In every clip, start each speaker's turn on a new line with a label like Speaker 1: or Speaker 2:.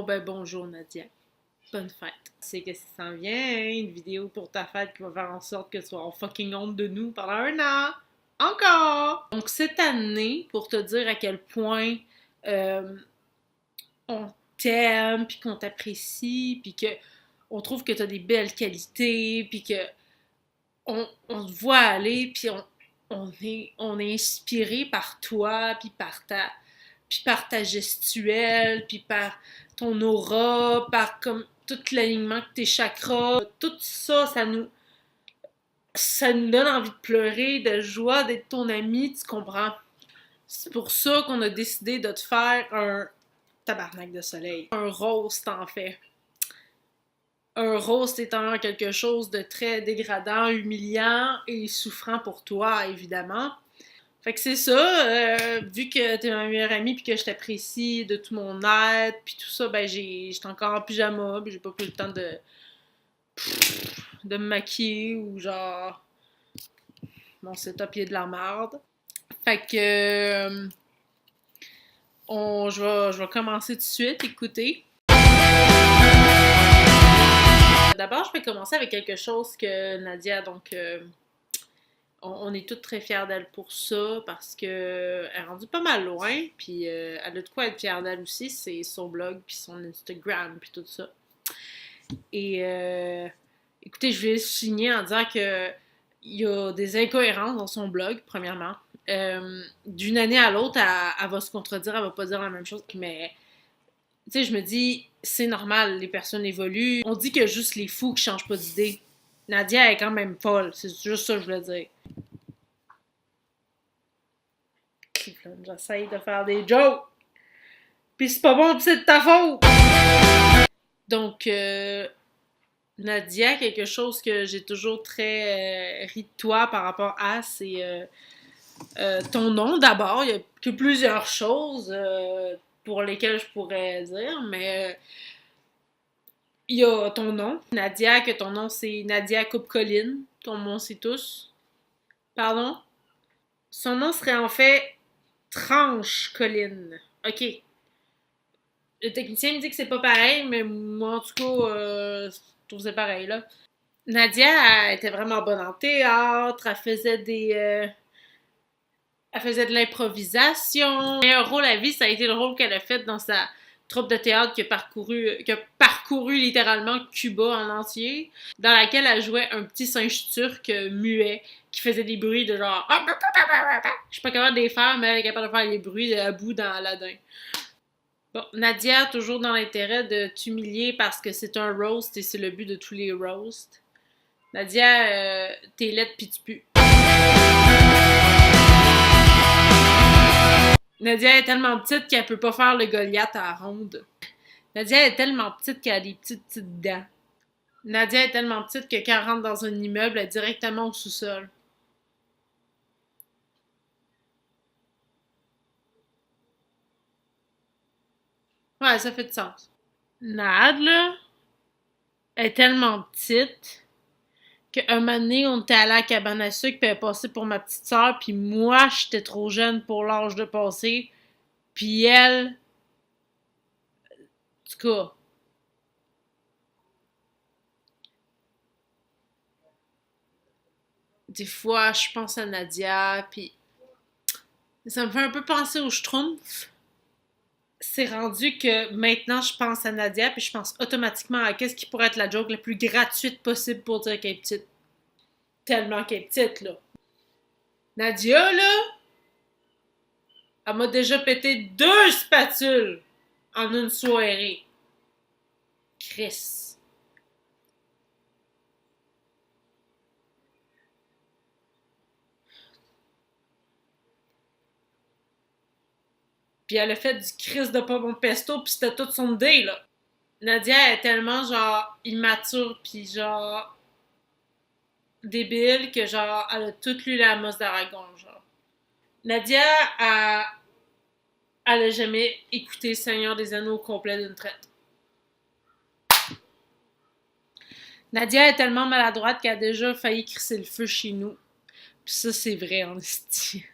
Speaker 1: ben bonjour Nadia. Bonne fête. C'est qu'est-ce qui s'en vient, hein? Une vidéo pour ta fête qui va faire en sorte que tu vas avoir fucking honte de nous pendant un an. Encore! Donc cette année, pour te dire à quel point euh, on t'aime, puis qu'on t'apprécie, puis que on trouve que t'as des belles qualités, puis que on te voit aller, puis on est inspiré par toi, puis par ta gestuelle, puis par ton aura, par comme tout l'alignement de tes chakras. Tout ça, ça nous donne envie de pleurer, de joie, d'être ton ami, tu comprends? C'est pour ça qu'on a décidé de te faire un tabarnak de soleil. Un roast, en fait. Un roast étant quelque chose de très dégradant, humiliant et souffrant pour toi, évidemment. Fait que c'est ça, vu que t'es ma meilleure amie puis que je t'apprécie de tout mon aide puis tout ça, ben j'étais encore en pyjama puis j'ai pas pris le temps de me maquiller ou genre mon setup il est de la merde. Fait que je vais commencer tout de suite, écoutez. D'abord, je vais commencer avec quelque chose que Nadia, donc on est toutes très fiers d'elle pour ça parce que elle est rendue pas mal loin, puis elle a de quoi être fière d'elle aussi, c'est son blog, puis son Instagram, puis tout ça. Et écoutez, je vais signer en disant que il y a des incohérences dans son blog, premièrement. D'une année à l'autre, elle va se contredire, elle va pas dire la même chose, mais tu sais, je me dis, c'est normal, les personnes évoluent. On dit que juste les fous qui changent pas d'idée. Nadia est quand même folle, c'est juste ça que je voulais dire. Cleveland, j'essaye de faire des jokes. Pis c'est pas bon, pis c'est de ta faute! Donc, Nadia, quelque chose que j'ai toujours très ri de toi par rapport à, c'est ton nom d'abord. Il y a que plusieurs choses pour lesquelles je pourrais dire, mais il y a ton nom. Nadia, que ton nom c'est Nadia Coupe-Colline, comme on sait tous. Pardon? Son nom serait en fait Tranche Colline. Ok. Le technicien me dit que c'est pas pareil, mais moi, en tout cas, je trouve que c'est pareil, là. Nadia, elle était vraiment bonne en théâtre, elle faisait de l'improvisation. Le meilleur rôle à vie, ça a été le rôle qu'elle a fait dans sa troupe de théâtre qui a parcouru littéralement Cuba en entier, dans laquelle elle jouait un petit singe turc muet qui faisait des bruits de genre... Je suis pas capable de les faire, mais elle est capable de faire les bruits à bout dans Aladdin. Bon, Nadia, toujours dans l'intérêt de t'humilier parce que c'est un roast et c'est le but de tous les roasts. Nadia, t'es laide pis tu pues. Nadia est tellement petite qu'elle peut pas faire le Goliath à la ronde. Nadia est tellement petite qu'elle a des petites dents. Nadia est tellement petite que quand elle rentre dans un immeuble, elle est directement au sous-sol. Ouais, ça fait du sens. Nad, là, est tellement petite qu'un moment donné, on était allé à la cabane à sucre, puis elle est passée pour ma petite sœur, puis moi, j'étais trop jeune pour l'âge de passer. Puis elle, en tout cas, des fois, je pense à Nadia, puis ça me fait un peu penser au Schtroumpf. C'est rendu que maintenant, je pense à Nadia, puis je pense automatiquement à qu'est-ce qui pourrait être la joke la plus gratuite possible pour dire qu'elle est petite. Tellement qu'elle est petite, là. Nadia, là, elle m'a déjà pété 2 spatules en une soirée. Chris. Puis elle a fait du Chris de pomme pesto, puis c'était toute son idée, là. Nadia est tellement, genre, immature, puis genre, débile, que genre, elle a toute lu la Mos d'Aragon, genre. Nadia, elle a jamais écouté Seigneur des Anneaux au complet d'une traite. Nadia est tellement maladroite qu'elle a déjà failli crisser le feu chez nous. Puis ça, c'est vrai, en esti.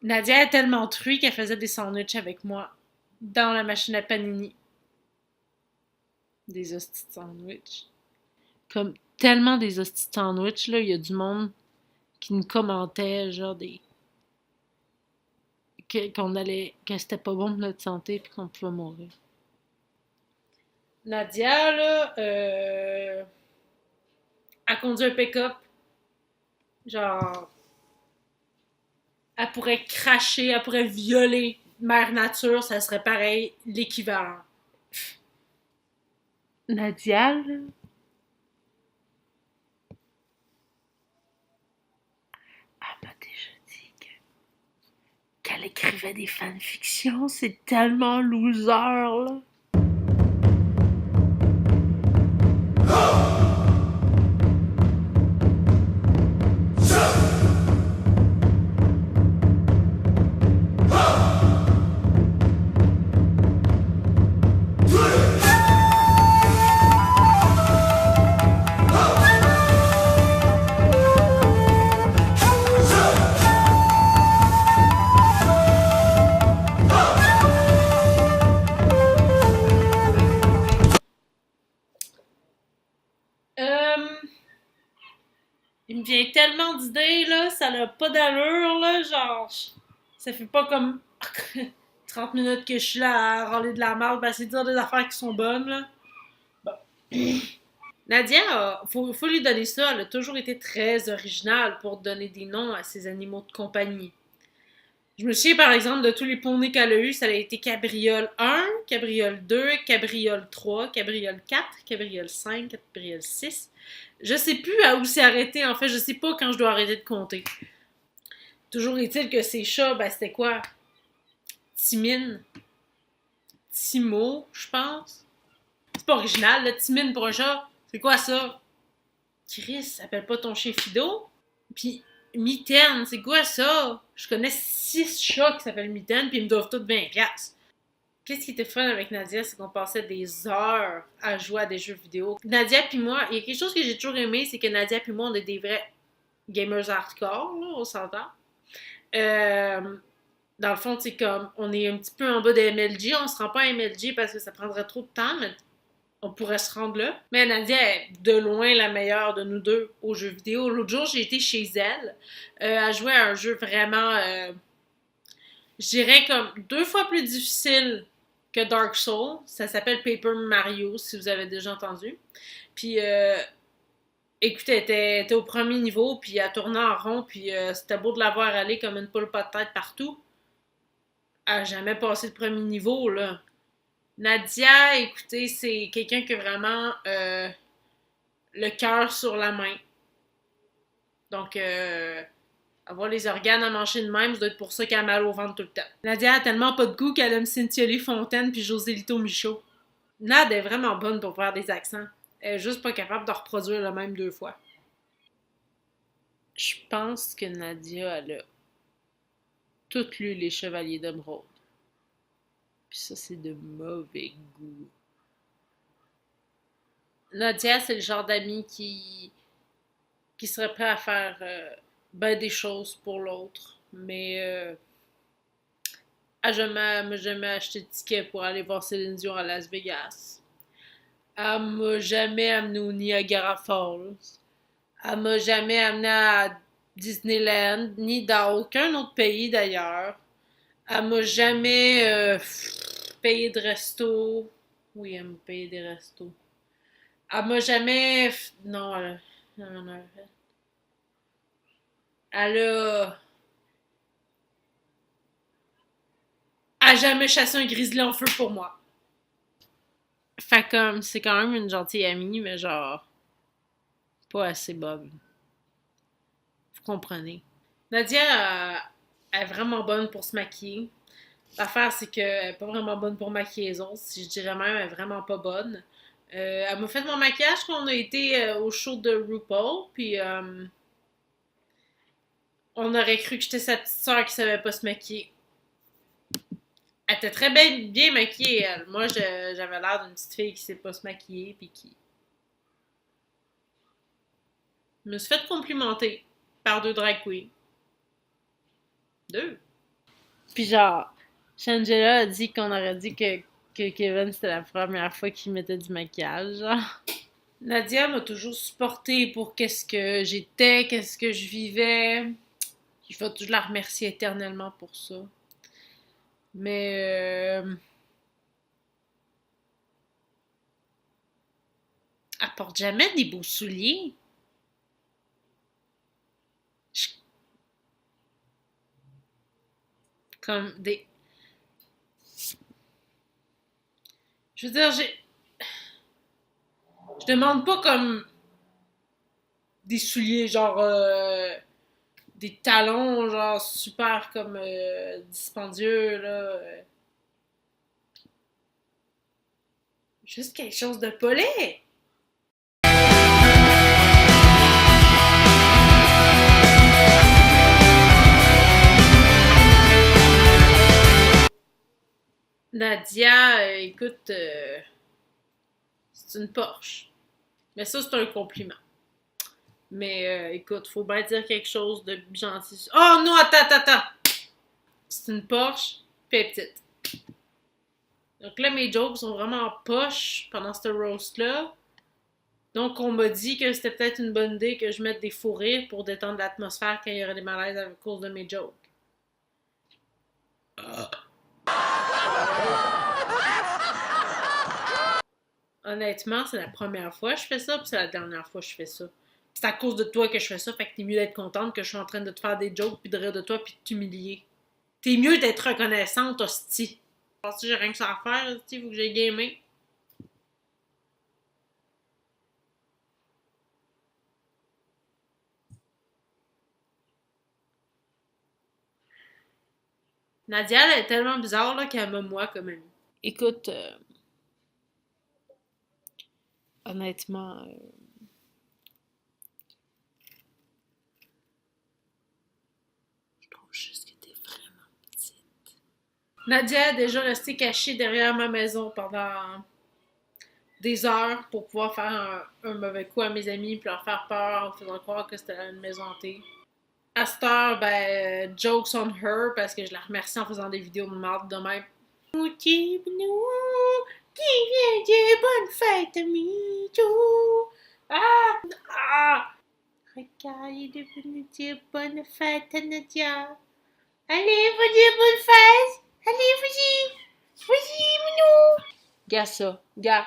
Speaker 1: Nadia est tellement truie qu'elle faisait des sandwichs avec moi. dans la machine à panini. Des hosties de sandwich. Comme tellement des hosties de sandwich, là, il y a du monde qui nous commentait, genre des. Qu'on allait. Que c'était pas bon pour notre santé puis qu'on pouvait mourir. Nadia, là, elle conduit un pick-up. Genre, elle pourrait cracher, elle pourrait violer Mère Nature, ça serait pareil, l'équivalent. Nadia, là, elle m'a déjà dit qu'elle écrivait des fanfictions, c'est tellement loser, là. Il me vient tellement d'idées, là, ça n'a pas d'allure, là, genre, ça fait pas comme 30 minutes que je suis là à râler de la merde, ben c'est de dire des affaires qui sont bonnes, là. Bon. Nadia, faut lui donner ça, elle a toujours été très originale pour donner des noms à ses animaux de compagnie. Je me souviens par exemple de tous les poneys qu'elle a eu, ça a été Cabriole 1, Cabriole 2, Cabriole 3, Cabriole 4, Cabriole 5, Cabriole 6. Je sais plus à où c'est arrêté en fait, je sais pas quand je dois arrêter de compter. Toujours est-il que ces chats, ben c'était quoi? Timine, Timo, je pense. C'est pas original, là, Timine pour un chat. C'est quoi ça? Chris, s'appelle pas ton chien Fido? Puis Mitaine, c'est quoi ça? Je connais 6 chats qui s'appellent Mitaine, puis ils me doivent tous 20$. Qu'est-ce qui était fun avec Nadia, c'est qu'on passait des heures à jouer à des jeux vidéo. Nadia puis moi, il y a quelque chose que j'ai toujours aimé, c'est que Nadia puis moi, on est des vrais gamers hardcore, là, on s'entend. Euh, Dans le fond, c'est comme, on est un petit peu en bas de MLG, on se rend pas à MLG parce que ça prendrait trop de temps, mais on pourrait se rendre là. Mais Nadia est de loin la meilleure de nous deux aux jeux vidéo. L'autre jour, j'ai été chez elle à jouer à un jeu vraiment, je dirais comme 2 fois plus difficile que Dark Souls. Ça s'appelle Paper Mario, si vous avez déjà entendu. Puis, écoute, elle était au premier niveau, puis elle tournait en rond, puis c'était beau de la voir aller comme une poule pas de tête partout. Elle a jamais passé le premier niveau, là. Nadia, écoutez, c'est quelqu'un qui a vraiment le cœur sur la main. Donc, avoir les organes à manger de même, ça doit être pour ça qu'elle a mal au ventre tout le temps. Nadia a tellement pas de goût qu'elle aime Cynthia Lee Fontaine puis José Lito Michaud. Nadia est vraiment bonne pour faire des accents. Elle est juste pas capable de reproduire le même 2 fois. Je pense que Nadia, elle a tout lu Les Chevaliers d'Émeraude. Puis ça, c'est de mauvais goût. Nadia, c'est le genre d'amie qui serait prêt à faire ben des choses pour l'autre, mais elle m'a jamais acheté de ticket pour aller voir Céline Dion à Las Vegas. Elle m'a jamais amené au Niagara Falls. Elle m'a jamais amené à Disneyland, ni dans aucun autre pays d'ailleurs. Elle m'a jamais payé de resto. Oui, elle m'a payé des restos. Elle m'a jamais. Non, elle a fait. Elle a. A jamais chassé un grizzly en feu pour moi. Fait comme, c'est quand même une gentille amie, mais genre, pas assez bonne. Vous comprenez. Nadia est vraiment bonne pour se maquiller. L'affaire, c'est qu'elle est pas vraiment bonne pour maquiller les autres. Si je dirais même, elle est vraiment pas bonne. Elle m'a fait mon maquillage quand on a été au show de RuPaul, puis on aurait cru que j'étais sa petite soeur qui savait pas se maquiller. Elle était très bien maquillée, elle. Moi, j'avais l'air d'une petite fille qui sait pas se maquiller, puis qui me suis fait complimenter par 2 drag queens. 2. Puis genre, Shangela a dit qu'on aurait dit que Kevin, c'était la première fois qu'il mettait du maquillage, genre. Nadia m'a toujours supportée pour qu'est-ce que j'étais, qu'est-ce que je vivais. Je la remercie éternellement pour ça. Mais elle porte jamais des beaux souliers. Comme des... Je veux dire, je demande pas comme des souliers, genre des talons, genre super comme dispendieux, là. Juste quelque chose de poli. Nadia, écoute, c'est une Porsche. Mais ça, c'est un compliment. Mais écoute, faut bien dire quelque chose de gentil. Oh non, attends! C'est une Porsche, puis elle est petite. Donc là, mes jokes sont vraiment en poche pendant ce roast-là. Donc, on m'a dit que c'était peut-être une bonne idée que je mette des fous rires pour détendre l'atmosphère quand il y aurait des malaises à cause de mes jokes. Honnêtement, c'est la première fois que je fais ça, puis c'est la dernière fois que je fais ça. C'est à cause de toi que je fais ça, fait que t'es mieux d'être contente que je suis en train de te faire des jokes, puis de rire de toi, puis de t'humilier. T'es mieux d'être reconnaissante, hostie. Parce que j'ai rien que ça à faire, hostie, faut que j'ai gamé. Nadia, elle est tellement bizarre là, qu'elle m'a moi comme amie. Écoute, honnêtement, je trouve juste que t'es vraiment petite. Nadia a déjà resté cachée derrière ma maison pendant des heures pour pouvoir faire un mauvais coup à mes amis puis leur faire peur en faisant croire que c'était une maison hantée. À cette heure, ben, jokes on her parce que je la remercie en faisant des vidéos de marde de même. Qui vient dire bonne fête à Michou? Ah! Regarde, il est venu dire bonne fête à Nadia. Allez, vas dire bonne fête! Allez, vas-y! Vas-y, Minou! Gars ça. Gars.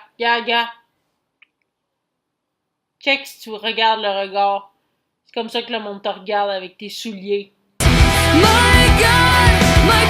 Speaker 1: Check si tu regardes le regard. C'est comme ça que le monde te regarde avec tes souliers. My God, my